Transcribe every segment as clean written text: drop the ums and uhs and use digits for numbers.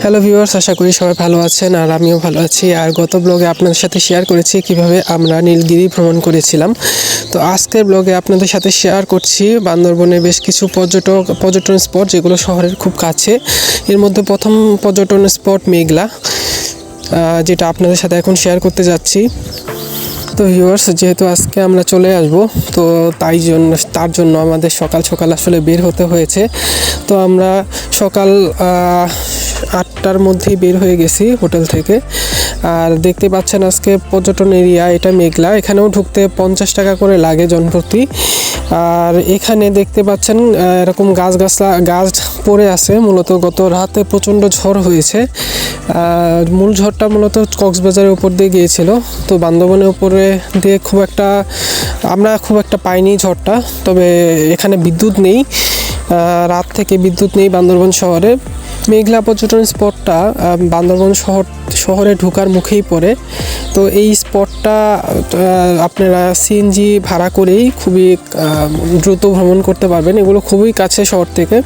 Hello viewers, আশা করি সবাই ভালো আছেন আর আমিও ভালো আছি। আর গত ব্লগে আপনাদের সাথে শেয়ার করেছি কিভাবে আমরা নীলগিরি ভ্রমণ করেছিলাম। তো আজকের ব্লগে আপনাদের সাথে শেয়ার করছি বান্দরবনের বেশ কিছু পর্যটন স্পট যেগুলো শহরের খুব কাছে। এর মধ্যে প্রথম পর্যটন স্পট মেঘলা, যেটা আপনাদের সাথে এখন শেয়ার করতে যাচ্ছি। তো ভিউয়ার্স, যেহেতু আজকে আমরা চলে আসব, তো তার জন্য আমাদের সকাল সকাল আসলে বের হতে হয়েছে। তো আমরা সকাল 8টার মধ্যেই বের হয়ে গেছি হোটেল থেকে। আর দেখতে পাচ্ছেন আজকে পর্যটন এরিয়া, এটা মেঘলা। এখানেও ঢুকতে 50 টাকা করে লাগে জনপ্রতি। আর এখানে দেখতে পাচ্ছেন এরকম গাছ পড়ে আছে। মূলত গত রাতে প্রচণ্ড ঝড় হয়েছে। মূল ঝড়টা মূলত কক্সবাজারের উপর দিয়ে গিয়েছিল। তো বান্দরবনের উপরে দিয়ে আমরা খুব একটা পাইনি ঝড়টা। তবে এখানে বিদ্যুৎ নেই, রাত থেকে বিদ্যুৎ নেই বান্দরবন শহরে। মেঘলা পর্যটন স্পটটা বান্দরবন শহরে ঢোকার মুখেই পড়ে। তো এই স্পটটা আপনারা সিএনজি ভাড়া করেই খুবই দ্রুত ভ্রমণ করতে পারবেন। এগুলো খুবই কাছে শহর থেকে।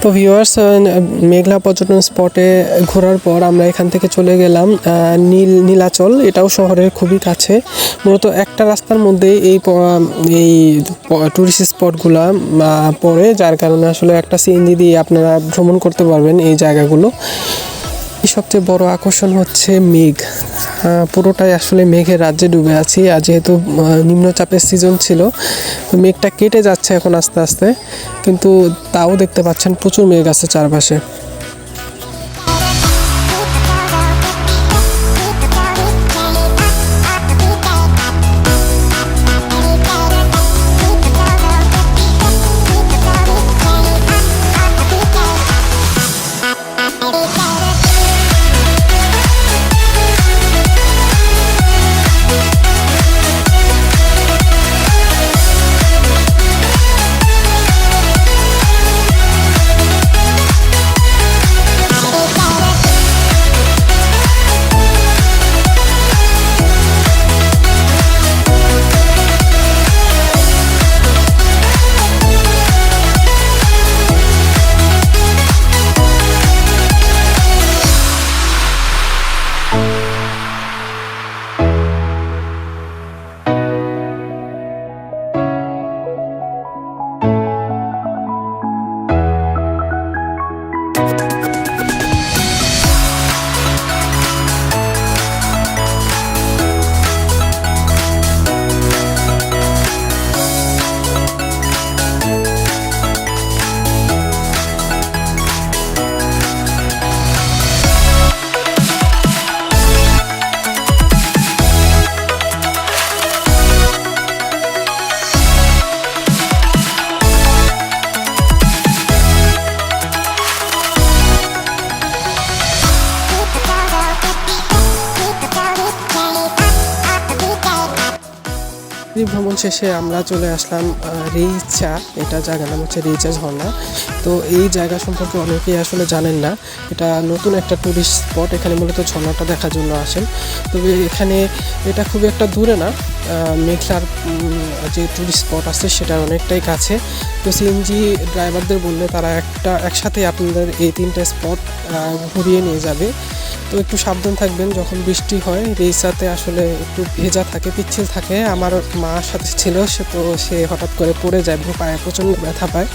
তো ভিউয়ার্স, মেঘলা পর্যটন স্পটে ঘোরার পর আমরা এখান থেকে চলে গেলাম নীলাচল। এটাও শহরের খুবই কাছে, মূলত একটা রাস্তার মধ্যে এই টুরিস্ট স্পটগুলা পড়ে, যার কারণে আসলে একটা সিএনজি দিয়ে আপনারা ভ্রমণ করতে পারবেন এই জায়গাগুলো। সবচেয়ে বড় আকর্ষণ হচ্ছে মেঘ। পুরোটাই আসলে মেঘের রাজ্যে ডুবে আছি, আর যেহেতু নিম্নচাপের সিজন ছিল, তো মেঘটা কেটে যাচ্ছে এখন আস্তে আস্তে, কিন্তু তাও দেখতে পাচ্ছেন প্রচুর মেঘ আছে চারপাশে। ভ্রমণ শেষে আমরা চলে আসলাম রেইচা। এটা জায়গার নাম হচ্ছে রেইচা ঝর্ণা। তো এই জায়গা সম্পর্কে অনেকেই আসলে জানেন না, এটা নতুন একটা টুরিস্ট স্পট। এখানে মূলত ঝর্ণাটা দেখার জন্য আসেন। তবে এখানে এটা খুবই একটা দূরে না, মেঘলার যে টুরিস্ট স্পট আছে সেটার অনেকটাই কাছে। তো সিএনজি ড্রাইভারদের বললে তারা একসাথে আপনাদের এই 3টা স্পট ঘুরিয়ে নিয়ে যাবে। তো একটু সাবধান থাকবেন, যখন বৃষ্টি হয় রেইচাতে আসলে একটু ভেজা থাকে, পিচ্ছিল থাকে। আমার মার সাথে ছিল, সে হঠাৎ করে পড়ে যায়, পায়ে প্রচণ্ড ব্যথা পায়।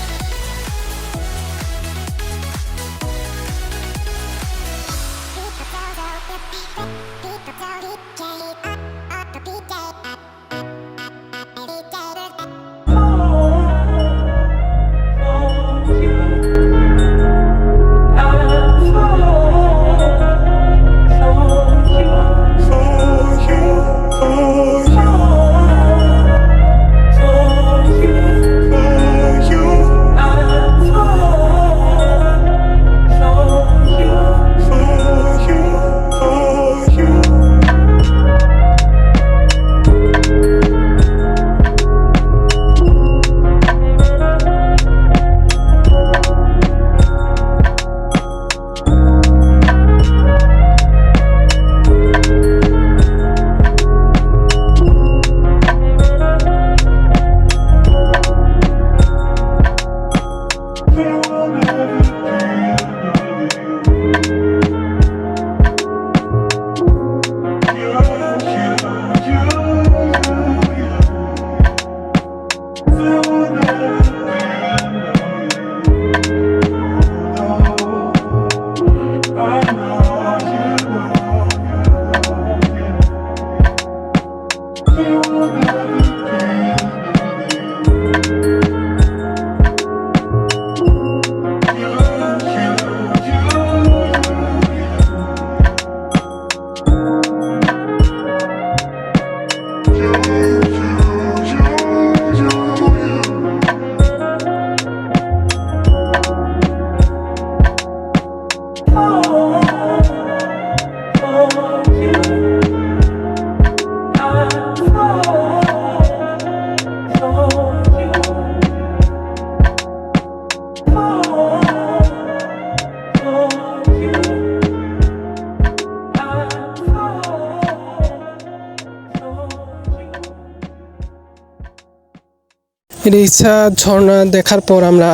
রিচা ঝর্ণা দেখার পর আমরা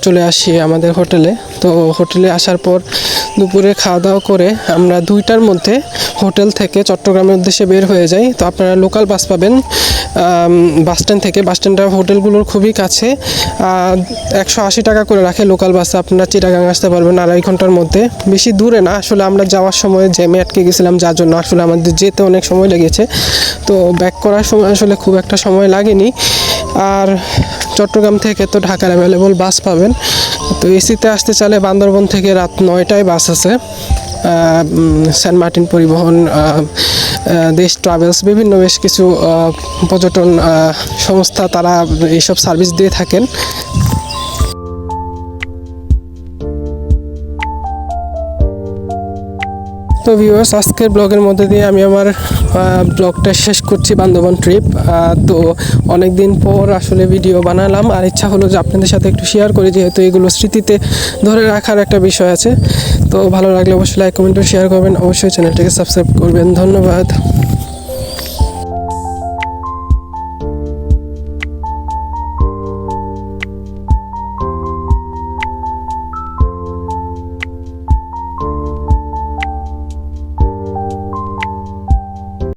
চলে আসি আমাদের হোটেলে। তো হোটেলে আসার পর দুপুরে খাওয়া দাওয়া করে আমরা 2টার মধ্যে হোটেল থেকে চট্টগ্রামের উদ্দেশ্যে বের হয়ে যাই। তো আপনারা লোকাল বাস পাবেন বাস স্ট্যান্ড থেকে। বাস স্ট্যান্ডটা হোটেলগুলোর খুবই কাছে, 180 টাকা করে রাখে লোকাল বাসে। আপনারা চিটাগাং আসতে পারবেন 2.5 ঘন্টার মধ্যে, বেশি দূরে না। আসলে আমরা যাওয়ার সময় জ্যামে আটকে গেছিলাম, যার জন্য আসলে আমাদের যেতে অনেক সময় লেগেছে। তো ব্যাক করার সময় আসলে খুব একটা সময় লাগেনি। আর চট্টগ্রাম থেকে তো ঢাকার অ্যাভেলেবল বাস পাবেন। তো এসিতে আসতে চাইলে বান্দরবন থেকে রাত 9টায় বাস আছে। সেন্ট মার্টিন পরিবহন, দেশ ট্রাভেলস, বিভিন্ন বেশ কিছু পর্যটন সংস্থা তারা এইসব সার্ভিস দিয়ে থাকেন। তো ভিউয়ার্স, আজকের ব্লগের মধ্যে দিয়ে আমি আমার ব্লগটা শেষ করছি, বান্দরবান ট্রিপ। তো অনেক দিন পর আসলে ভিডিও বানালাম, আর ইচ্ছা হলো যে আপনাদের সাথে একটু শেয়ার করি, যেহেতু এগুলো স্মৃতিতে ধরে রাখার একটা বিষয় আছে। তো ভালো লাগলে অবশ্যই লাইক, কমেন্ট ও শেয়ার করবেন। অবশ্যই চ্যানেলটিকে সাবস্ক্রাইব করবেন। ধন্যবাদ।